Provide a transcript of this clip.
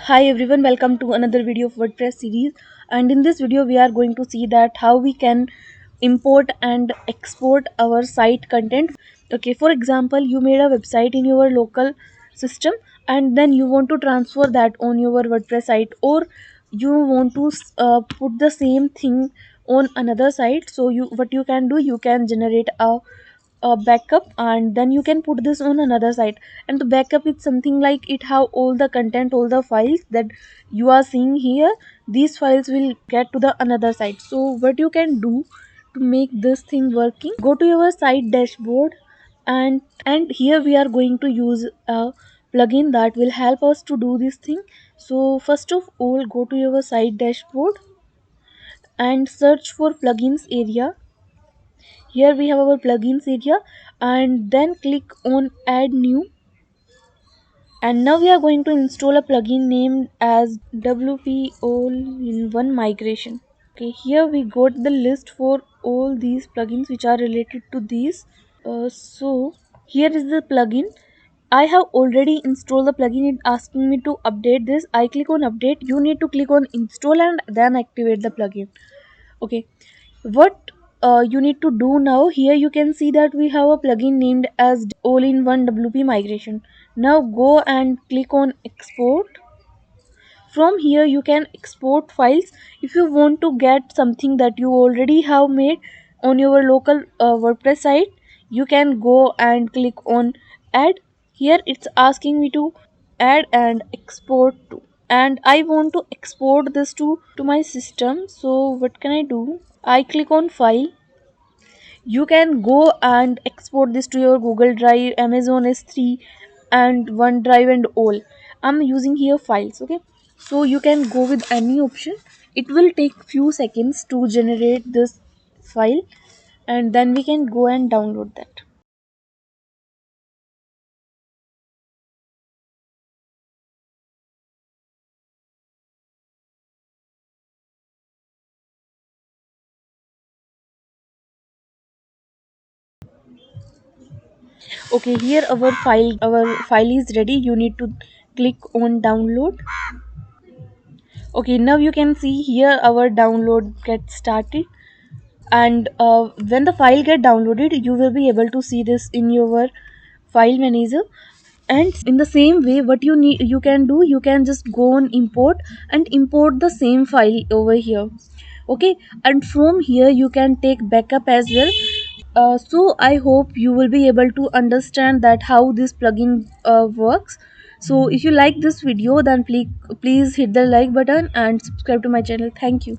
Hi everyone, welcome to another video of WordPress series. And in this video we are going to see that how we can import and export our site content. Okay, for example, you made a website in your local system and then you want to transfer that on your WordPress site, or you want to put the same thing on another site. So you what you can do, you can generate a backup and then you can put this on another site. And the backup is something like it have all the content, all the files that you are seeing here. These files will get to the another site. So what you can do to make this thing working, go to your site dashboard, and here we are going to use a plugin that will help us to do this thing. So first of all, go to your site dashboard and search for plugins area. Here we have our plugins area, and then click on add new. And now we are going to install a plugin named as WP all-in-one migration. Okay, here we got the list for all these plugins which are related to these. So here is the plugin. I have already installed the plugin. It asking me to update this. I click on update. You need to click on install and then activate the plugin. Okay, what you need to do now, here you can see that we have a plugin named as all-in-one WP migration. Now go and click on export. From here you can export files. If you want to get something that you already have made on your local WordPress site, you can go and click on add. Here it's asking me to add and export to, and I want to export this to my system. So what can I do? I click on file. You can go and export this to your Google Drive, Amazon S3, and OneDrive and all. I'm using here files. Okay, so you can go with any option. It will take few seconds to generate this file, and then we can go and download that. Okay, here our file is ready. You need to click on download. Okay, now you can see here our download get started. And when the file get downloaded, you will be able to see this in your file manager. And in the same way, what you can do, you can just go on import and import the same file over here. Okay, and from here you can take backup as well. So I hope you will be able to understand that how this plugin works. So if you like this video, then please hit the like button and subscribe to my channel. Thank you.